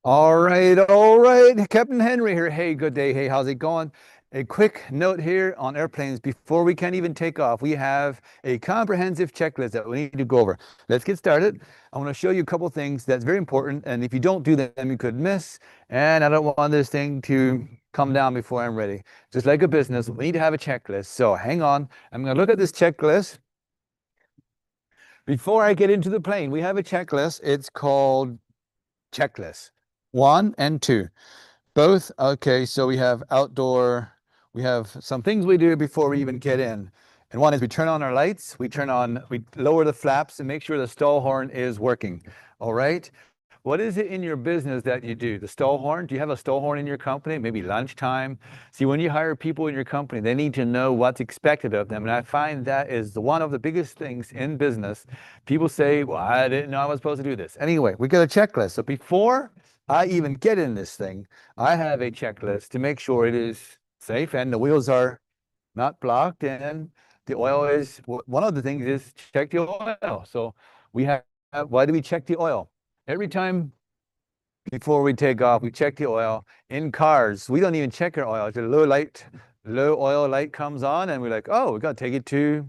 All right, all right. Captain Henry here. Hey, good day. Hey, how's it going? A quick note here on airplanes before we can even take off. We have a comprehensive checklist that we need to go over. Let's get started. I want to show you a couple things that's very important, and if you don't do them, you could miss. And I don't want this thing to come down before I'm ready. Just like a business, we need to have a checklist. So hang on. I'm going to look at this checklist. Before I get into the plane, we have a checklist. It's called checklist 1 and 2. Both, okay, so we have outdoor, we have some things we do before we even get in. And one is we turn on our lights, we lower the flaps and make sure the stall horn is working. All right. What is it in your business that you do? The stall horn? Do you have a stall horn in your company? Maybe lunchtime? See, when you hire people in your company, they need to know what's expected of them. And I find that is one of the biggest things in business. People say, well, I didn't know I was supposed to do this. Anyway, we got a checklist. So before I even get in this thing, I have a checklist to make sure it is safe and the wheels are not blocked and the oil is, one of the things is check the oil. So we have, why do we check the oil? Every time before we take off, we check the oil. In cars, we don't even check our oil. The low oil light comes on and we're like, oh, we got to take it to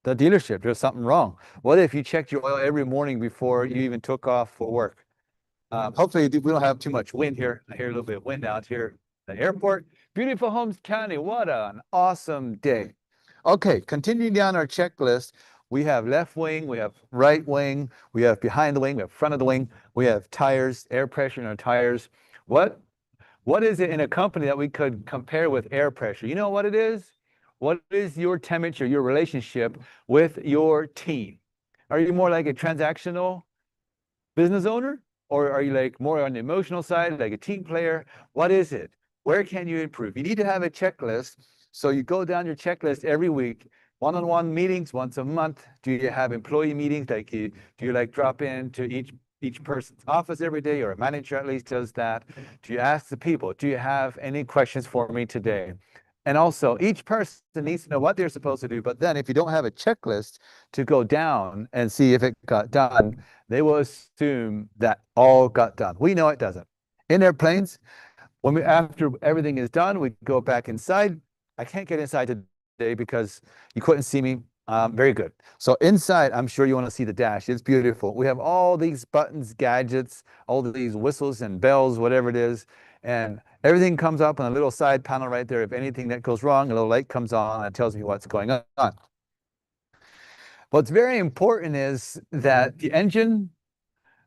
the dealership. There's something wrong. What if you checked your oil every morning before you even took off for work? Hopefully we don't have too much wind here. I hear a little bit of wind out here at the airport. Beautiful Holmes County. What an awesome day. Okay, continuing down our checklist, we have left wing, we have right wing, we have behind the wing, we have front of the wing, we have tires, air pressure in our tires. What what is it in a company that we could compare with air pressure? You know what it is? What is your temperature, your relationship with your team? Are you more like a transactional business owner? Or are you like more on the emotional side, like a team player? What is it? Where can you improve? You need to have a checklist. So you go down your checklist every week, one-on-one meetings once a month. Do you have employee meetings? Do you like drop in to each person's office every day, or a manager at least does that? Do you ask the people, do you have any questions for me today? And also, each person needs to know what they're supposed to do. But then if you don't have a checklist to go down and see if it got done, they will assume that all got done. We know it doesn't. In airplanes, after everything is done, we go back inside. I can't get inside today because you couldn't see me. Very good. So inside, I'm sure you want to see the dash. It's beautiful. We have all these buttons, gadgets, all these whistles and bells, whatever it is. And everything comes up on a little side panel right there. If anything that goes wrong, a little light comes on and tells me what's going on. What's very important is that the engine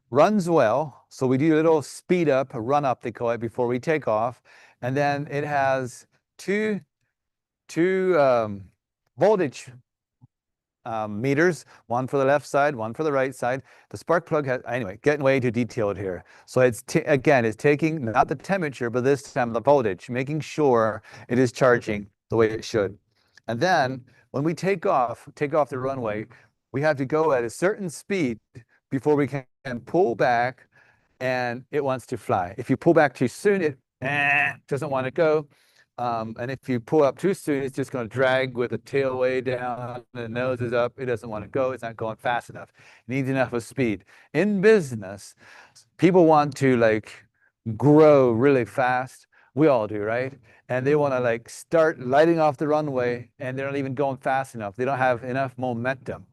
runs well. So we do a little speed up, a run up, they call it, before we take off. And then it has two voltage meters, one for the left side, one for the right side. The spark plug has, anyway, getting way too detailed here. So again, it's taking not the temperature, but this time the voltage, making sure it is charging the way it should. And then when we take off the runway, we have to go at a certain speed before we can pull back and it wants to fly. If you pull back too soon, it doesn't want to go. And if you pull up too soon, it's just going to drag with the tail way down, the nose is up. It doesn't want to go. It's not going fast enough. It needs enough of speed. In business, people want to like grow really fast. We all do, right? And they want to like start lighting off the runway and they're not even going fast enough. They don't have enough momentum.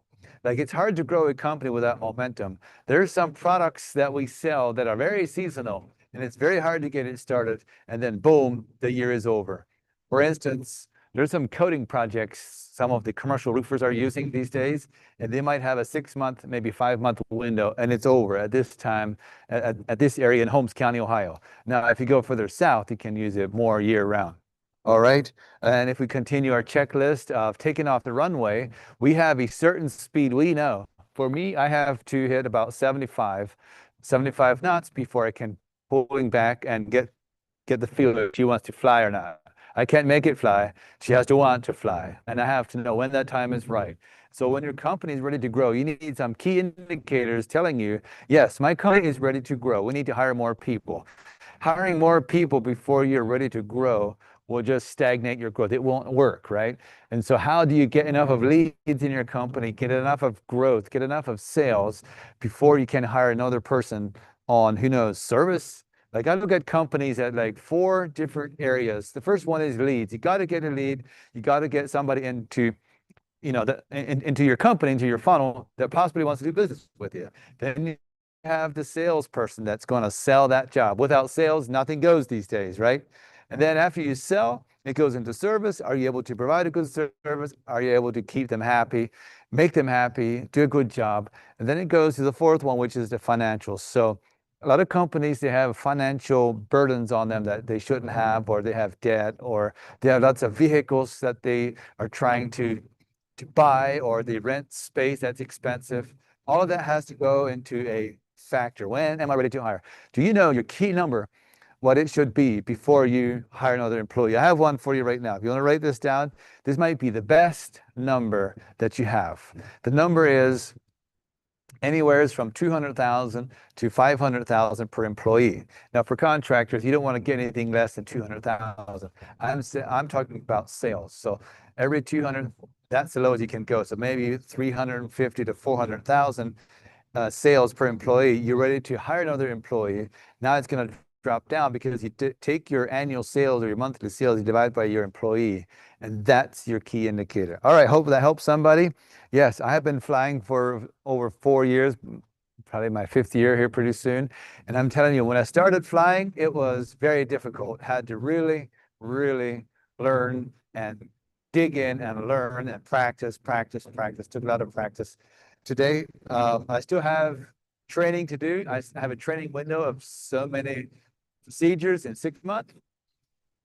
Like it's hard to grow a company without momentum. There are some products that we sell that are very seasonal and it's very hard to get it started. And then boom, the year is over. For instance, there's some coating projects some of the commercial roofers are using these days, and they might have a 6 month, maybe 5 month window, and it's over at this time, at this area in Holmes County, Ohio. Now, if you go further south, you can use it more year round. All right. And if we continue our checklist of taking off the runway, we have a certain speed we know. For me, I have to hit about 75 knots before I can pulling back and get the feel if she wants to fly or not. I can't make it fly. She has to want to fly. And I have to know when that time is right. So when your company is ready to grow, you need some key indicators telling you, yes, my company is ready to grow. We need to hire more people. Hiring more people before you're ready to grow will just stagnate your growth. It won't work, right? And so how do you get enough of leads in your company, get enough of growth, get enough of sales before you can hire another person on, who knows, service, Like I look at companies at like 4 different areas. The first one is leads. You got to get a lead. You got to get somebody into, into your company, into your funnel that possibly wants to do business with you. Then you have the salesperson that's going to sell that job. Without sales, nothing goes these days, right? And then after you sell, it goes into service. Are you able to provide a good service? Are you able to keep them happy, make them happy, do a good job? And then it goes to the fourth one, which is the financials. So a lot of companies, they have financial burdens on them that they shouldn't have, or they have debt, or they have lots of vehicles that they are trying to buy, or they rent space that's expensive. All of that has to go into a factor. When am I ready to hire? Do you know your key number, what it should be before you hire another employee? I have one for you right now. If you want to write this down, this might be the best number that you have. The number is anywhere from 200,000 to 500,000 per employee. Now, for contractors, you don't want to get anything less than 200,000. I'm talking about sales. So every 200, that's the lowest you can go. So maybe 350 to 400,000 sales per employee. You're ready to hire another employee. Now it's going to drop down because you take your annual sales or your monthly sales, you divide by your employee, and that's your key indicator. All right, hope that helps somebody. Yes, I have been flying for over 4 years, probably my 5th year here pretty soon. And I'm telling you, when I started flying, it was very difficult. Had to really, really learn and dig in and learn and practice. Took a lot of practice. Today, I still have training to do. I have a training window of so many procedures in 6 months,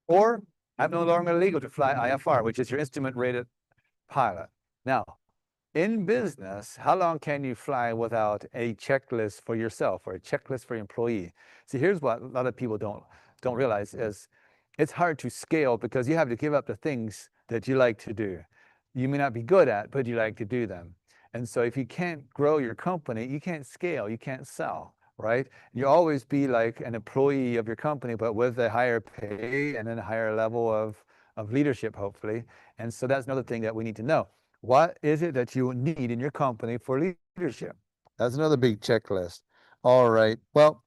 or I'm no longer legal to fly IFR, which is your instrument rated pilot. Now, in business, how long can you fly without a checklist for yourself or a checklist for your employee? See, here's what a lot of people don't realize is it's hard to scale because you have to give up the things that you like to do. You may not be good at, but you like to do them. And so if you can't grow your company, you can't scale, you can't sell, right? You always be like an employee of your company, but with a higher pay and then a higher level of leadership, hopefully. And so that's another thing that we need to know. What is it that you need in your company for leadership? That's another big checklist. All right. Well,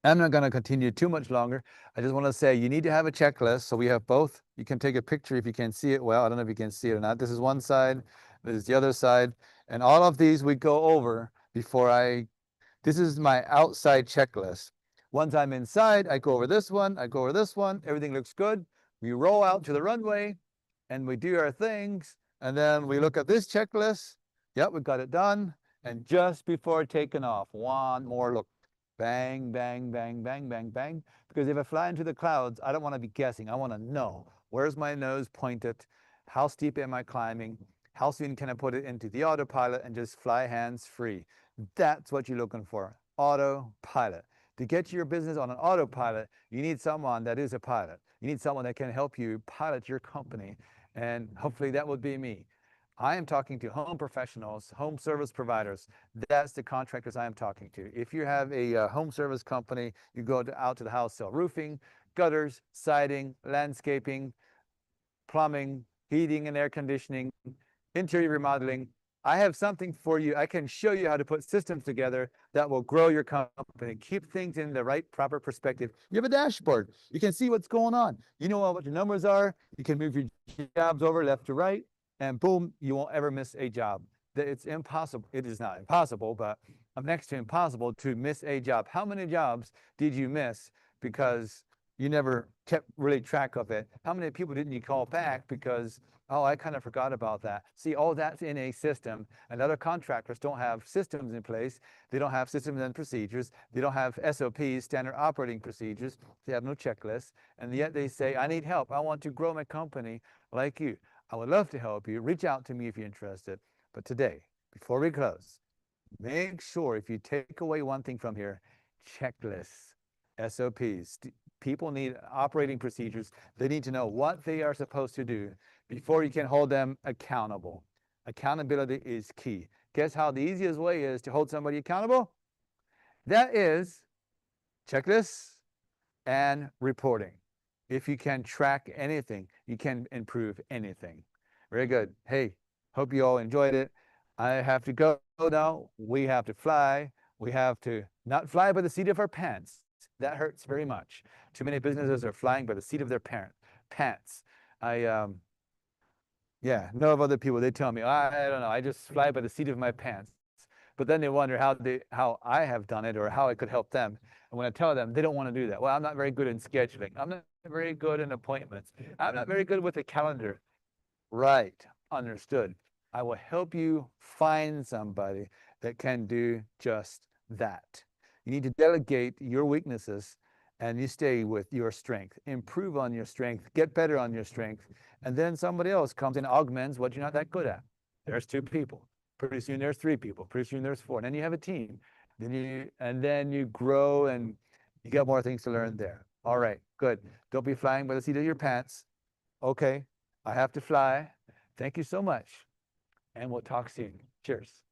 I'm not going to continue too much longer. I just want to say you need to have a checklist. So we have both. You can take a picture if you can see it well. I don't know if you can see it or not. This is one side. This is the other side. And all of these we go over before this is my outside checklist. Once I'm inside, I go over this one. I go over this one. Everything looks good. We roll out to the runway and we do our things. And then we look at this checklist. Yep, we got it done. And just before taking off, one more look. Bang, bang, bang, bang, bang, bang. Because if I fly into the clouds, I don't want to be guessing. I want to know, where's my nose pointed? How steep am I climbing? How soon can I put it into the autopilot and just fly hands free? That's what you're looking for, autopilot. To get your business on an autopilot, you need someone that is a pilot. You need someone that can help you pilot your company. And hopefully that would be me. I am talking to home professionals, home service providers. That's the contractors I am talking to. If you have a home service company, you go out to the house, sell roofing, gutters, siding, landscaping, plumbing, heating and air conditioning, interior remodeling. I have something for you. I can show you how to put systems together that will grow your company, keep things in the right, proper perspective. You have a dashboard. You can see what's going on. You know what your numbers are. You can move your jobs over left to right, and boom, you won't ever miss a job. It's impossible. It is not impossible, but I'm next to impossible to miss a job. How many jobs did you miss because you never kept really track of it? How many people didn't you call back because, oh, I kind of forgot about that? See, all that's in a system, and other contractors don't have systems in place. They don't have systems and procedures. They don't have SOPs, standard operating procedures. They have no checklists, and yet they say, I need help. I want to grow my company like you. I would love to help you. Reach out to me if you're interested. But today, before we close, make sure if you take away one thing from here, checklists, SOPs. People need operating procedures. They need to know what they are supposed to do before you can hold them accountable. Accountability is key. Guess how the easiest way is to hold somebody accountable? That is checklists and reporting. If you can track anything, you can improve anything. Very good. Hey, hope you all enjoyed it. I have to go now. We have to fly. We have to not fly by the seat of our pants. That hurts very much. Too many businesses are flying by the seat of their pants. Yeah, know of other people, they tell me, I don't know, I just fly by the seat of my pants. But then they wonder how I have done it or how I could help them. And when I tell them, they don't want to do that. Well, I'm not very good in scheduling. I'm not very good in appointments. I'm not very good with a calendar. Right, understood. I will help you find somebody that can do just that. You need to delegate your weaknesses and you stay with your strength. Improve on your strength, get better on your strength, and then somebody else comes and augments what you're not that good at. There's 2 people. Pretty soon there's 3 people. Pretty soon there's 4. And then you have a team. Then you grow and you got more things to learn there. All right, good. Don't be flying by the seat of your pants. Okay, I have to fly. Thank you so much. And we'll talk soon. Cheers.